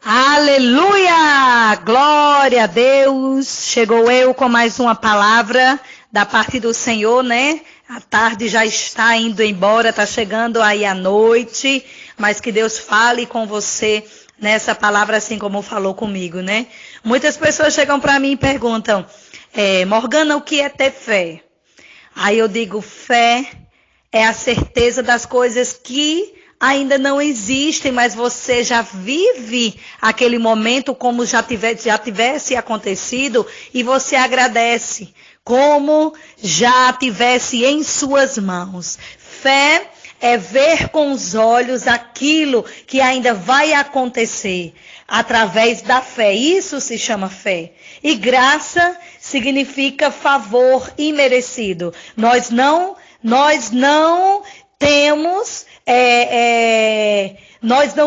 Aleluia! Glória a Deus! Chegou eu com mais uma palavra da parte do Senhor, né? A tarde já está indo embora, está chegando aí a noite, mas que Deus fale com você nessa palavra assim como falou comigo, né? Muitas pessoas chegam para mim e perguntam, Morgana, o que é ter fé? Aí eu digo, fé é a certeza das coisas que ainda não existem, mas você já vive aquele momento como já tivesse acontecido e você agradece, como já tivesse em suas mãos. Fé é ver com os olhos aquilo que ainda vai acontecer através da fé. Isso se chama fé. E graça significa favor imerecido. Nós não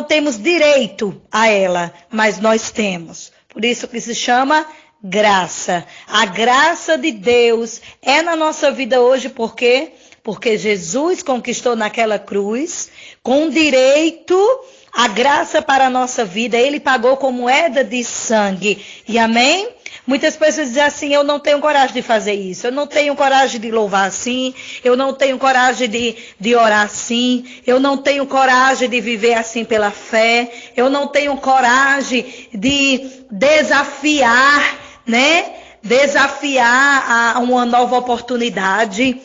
temos direito a ela, mas nós temos. Por isso que se chama graça. A graça de Deus é na nossa vida hoje, por quê? Porque Jesus conquistou naquela cruz, com direito a graça para a nossa vida. Ele pagou com moeda de sangue. E amém? Muitas pessoas dizem assim, eu não tenho coragem de fazer isso, eu não tenho coragem de louvar assim, eu não tenho coragem de orar assim, eu não tenho coragem de viver assim pela fé, eu não tenho coragem de desafiar, né? Desafiar a uma nova oportunidade.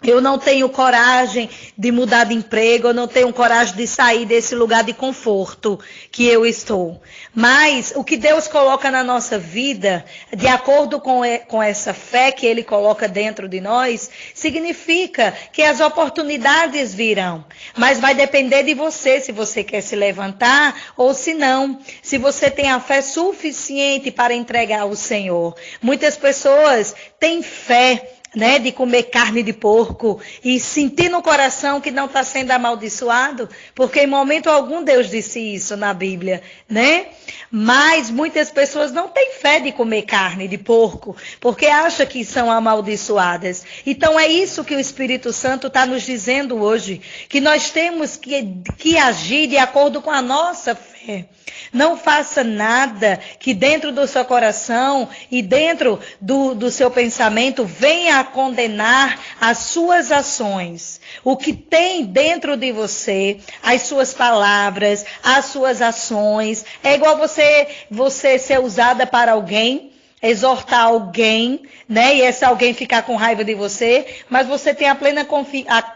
Eu não tenho coragem de mudar de emprego, eu não tenho coragem de sair desse lugar de conforto que eu estou. Mas o que Deus coloca na nossa vida, de acordo com essa fé que Ele coloca dentro de nós, significa que as oportunidades virão. Mas vai depender de você, se você quer se levantar ou se não. Se você tem a fé suficiente para entregar ao Senhor. Muitas pessoas têm fé, né, de comer carne de porco e sentir no coração que não está sendo amaldiçoado, porque em momento algum Deus disse isso na Bíblia, né? Mas muitas pessoas não têm fé de comer carne de porco, porque acham que são amaldiçoadas. Então é isso que o Espírito Santo está nos dizendo hoje, que nós temos que agir de acordo com a nossa fé. Não faça nada que dentro do seu coração e dentro do seu pensamento venha a condenar as suas ações. O que tem dentro de você, as suas palavras, as suas ações, é igual você ser usada para alguém, exortar alguém, né? E esse alguém ficar com raiva de você, mas você tem a plena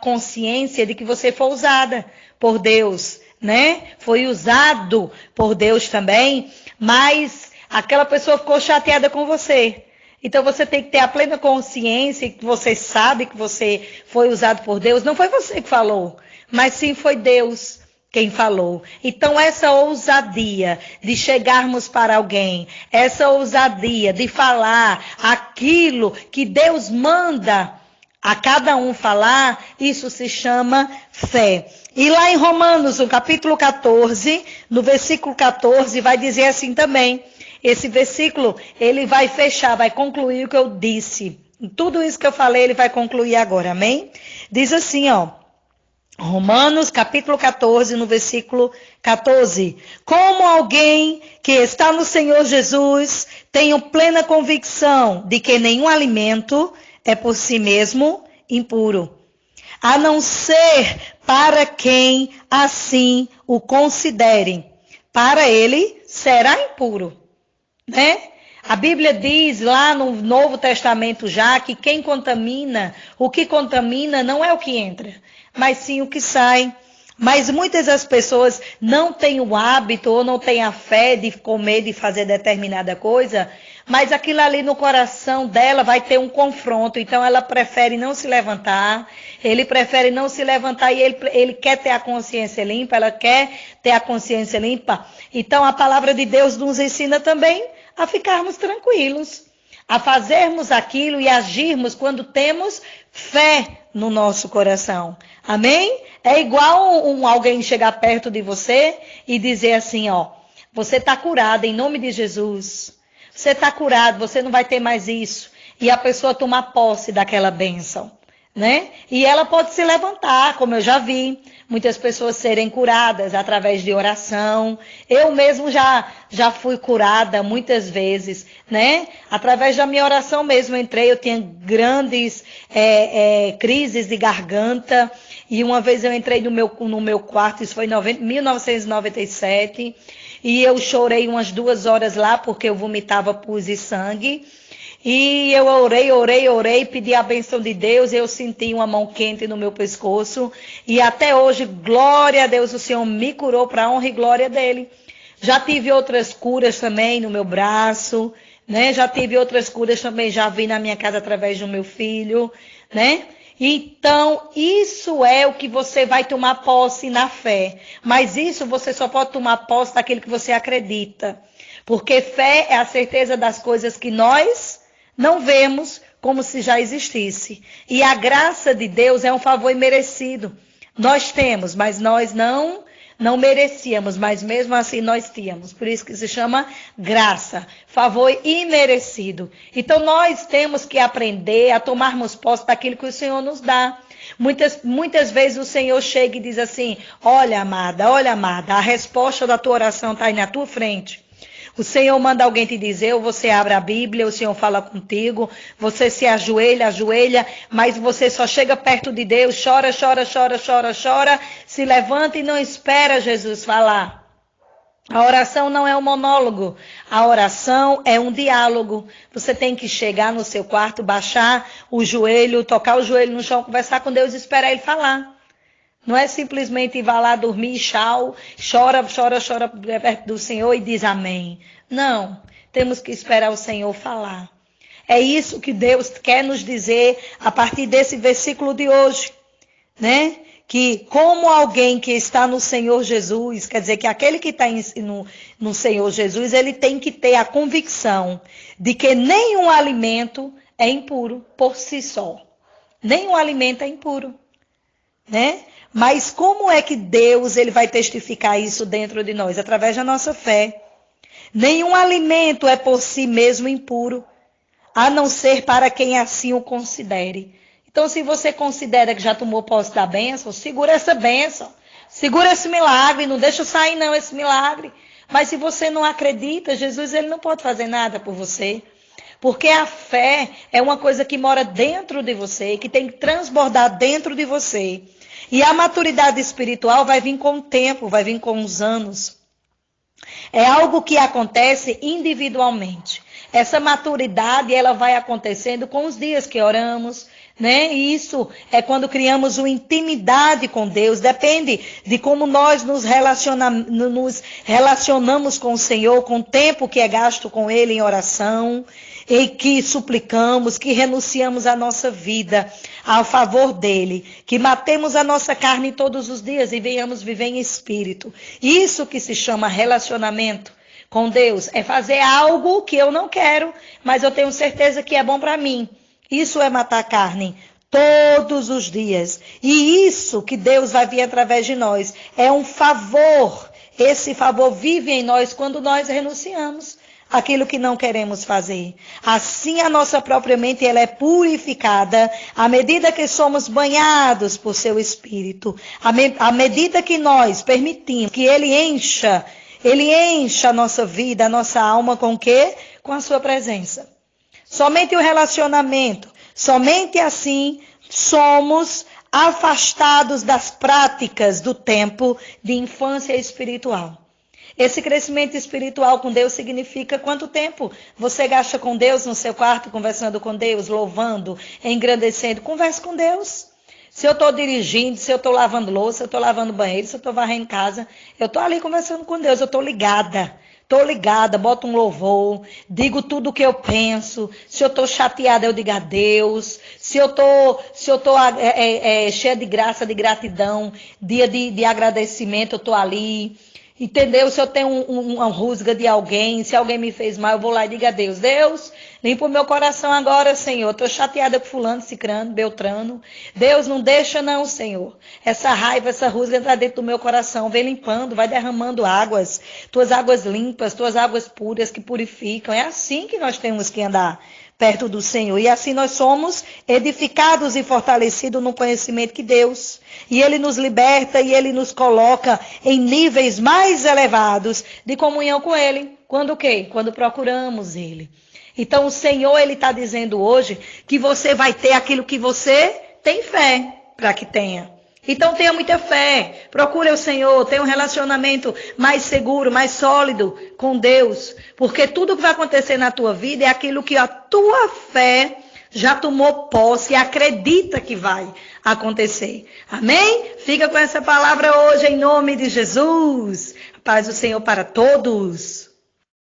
consciência de que você foi usada por Deus, né? Foi usado por Deus também, mas aquela pessoa ficou chateada com você. Então você tem que ter a plena consciência que você sabe que você foi usado por Deus. Não foi você que falou, mas sim foi Deus quem falou. Então essa ousadia de chegarmos para alguém, essa ousadia de falar aquilo que Deus manda a cada um falar, isso se chama fé. E lá em Romanos, no capítulo 14, no versículo 14, vai dizer assim também. Esse versículo, ele vai fechar, vai concluir o que eu disse. Tudo isso que eu falei, ele vai concluir agora, amém? Diz assim, ó. Romanos, capítulo 14, no versículo 14. Como alguém que está no Senhor Jesus, tenho plena convicção de que nenhum alimento é por si mesmo impuro, a não ser para quem assim o considerem. Para ele será impuro, né? A Bíblia diz lá no Novo Testamento já que quem contamina, o que contamina não é o que entra, mas sim o que sai. Mas muitas das pessoas não têm o hábito ou não têm a fé de comer, de fazer determinada coisa, mas aquilo ali no coração dela vai ter um confronto, então ela prefere não se levantar, ele prefere não se levantar e ele quer ter a consciência limpa, ela quer ter a consciência limpa. Então a palavra de Deus nos ensina também a ficarmos tranquilos, a fazermos aquilo e agirmos quando temos fé no nosso coração. Amém? É igual alguém chegar perto de você e dizer assim, ó, você está curado em nome de Jesus. Você está curado, você não vai ter mais isso. E a pessoa tomar posse daquela bênção. né? E ela pode se levantar, como eu já vi muitas pessoas serem curadas através de oração. Eu mesmo já fui curada muitas vezes, né? Através da minha oração mesmo eu tinha grandes crises de garganta. E uma vez eu entrei no meu quarto, isso foi em 1997, e eu chorei umas 2 horas lá porque eu vomitava pus e sangue. E eu orei, pedi a bênção de Deus, e eu senti uma mão quente no meu pescoço. E até hoje, glória a Deus, o Senhor me curou para a honra e glória dele. Já tive outras curas também no meu braço, né? Já tive outras curas também, já vi na minha casa através do meu filho, né? Então, isso é o que você vai tomar posse na fé. Mas isso você só pode tomar posse daquilo que você acredita. Porque fé é a certeza das coisas que nós não vemos, como se já existisse. E a graça de Deus é um favor imerecido. Nós temos, mas nós não merecíamos, mas mesmo assim nós tínhamos. Por isso que se chama graça, favor imerecido. Então nós temos que aprender a tomarmos posse daquilo que o Senhor nos dá. Muitas vezes o Senhor chega e diz assim: olha, amada, a resposta da tua oração está aí na tua frente. O Senhor manda alguém te dizer, ou você abre a Bíblia, o Senhor fala contigo, você se ajoelha, mas você só chega perto de Deus, chora, se levanta e não espera Jesus falar. A oração não é um monólogo, a oração é um diálogo. Você tem que chegar no seu quarto, baixar o joelho, tocar o joelho no chão, conversar com Deus e esperar Ele falar. Não é simplesmente ir lá dormir, chora perto do Senhor e diz amém. Não, temos que esperar o Senhor falar. É isso que Deus quer nos dizer a partir desse versículo de hoje, né? Que como alguém que está no Senhor Jesus, quer dizer que aquele que está no Senhor Jesus, ele tem que ter a convicção de que nenhum alimento é impuro por si só. Nenhum alimento é impuro, né? Mas como é que Deus ele vai testificar isso dentro de nós? Através da nossa fé. Nenhum alimento é por si mesmo impuro, a não ser para quem assim o considere. Então, se você considera que já tomou posse da bênção, segura essa bênção. Segura esse milagre, não deixa sair não esse milagre. Mas se você não acredita, Jesus ele não pode fazer nada por você. Porque a fé é uma coisa que mora dentro de você, que tem que transbordar dentro de você. E a maturidade espiritual vai vir com o tempo, vai vir com os anos. É algo que acontece individualmente. Essa maturidade, ela vai acontecendo com os dias que oramos, né? E isso é quando criamos uma intimidade com Deus. Depende de como nós nos relacionamos com o Senhor, com o tempo que é gasto com Ele em oração, em que suplicamos, que renunciamos a nossa vida a favor dele, que matemos a nossa carne todos os dias e venhamos viver em espírito. Isso que se chama relacionamento com Deus, é fazer algo que eu não quero, mas eu tenho certeza que é bom para mim. Isso é matar a carne todos os dias. E isso que Deus vai vir através de nós é um favor. Esse favor vive em nós quando nós renunciamos aquilo que não queremos fazer. Assim a nossa própria mente ela é purificada à medida que somos banhados por seu Espírito. À medida que nós permitimos que Ele encha a nossa vida, a nossa alma com o quê? Com a sua presença. Somente o relacionamento, somente assim somos afastados das práticas do tempo de infância espiritual. Esse crescimento espiritual com Deus significa quanto tempo você gasta com Deus no seu quarto, conversando com Deus, louvando, engrandecendo. Converse com Deus. Se eu estou dirigindo, se eu estou lavando louça, se eu estou lavando banheiro, se eu estou varrendo casa, eu estou ali conversando com Deus, eu estou ligada. Estou ligada, boto um louvor, digo tudo o que eu penso. Se eu estou chateada, eu digo a Deus. Se eu estou cheia de graça, de gratidão, dia de agradecimento, eu estou ali. Entendeu? Se eu tenho uma rusga de alguém, se alguém me fez mal, eu vou lá e digo a Deus. Deus, Limpa o meu coração agora, Senhor. Estou chateada com fulano, cicrano, beltrano. Deus, não deixa não, Senhor. Essa raiva, essa rusga entrar dentro do meu coração. Vem limpando, vai derramando águas. Tuas águas limpas, tuas águas puras que purificam. É assim que nós temos que andar perto do Senhor. E assim nós somos edificados e fortalecidos no conhecimento de Deus. E Ele nos liberta e Ele nos coloca em níveis mais elevados de comunhão com Ele. Quando o quê? Quando procuramos Ele. Então o Senhor, Ele está dizendo hoje que você vai ter aquilo que você tem fé para que tenha. Então tenha muita fé, procure o Senhor, tenha um relacionamento mais seguro, mais sólido com Deus. Porque tudo que vai acontecer na tua vida é aquilo que a tua fé já tomou posse e acredita que vai acontecer. Amém? Fica com essa palavra hoje em nome de Jesus. A paz do Senhor para todos.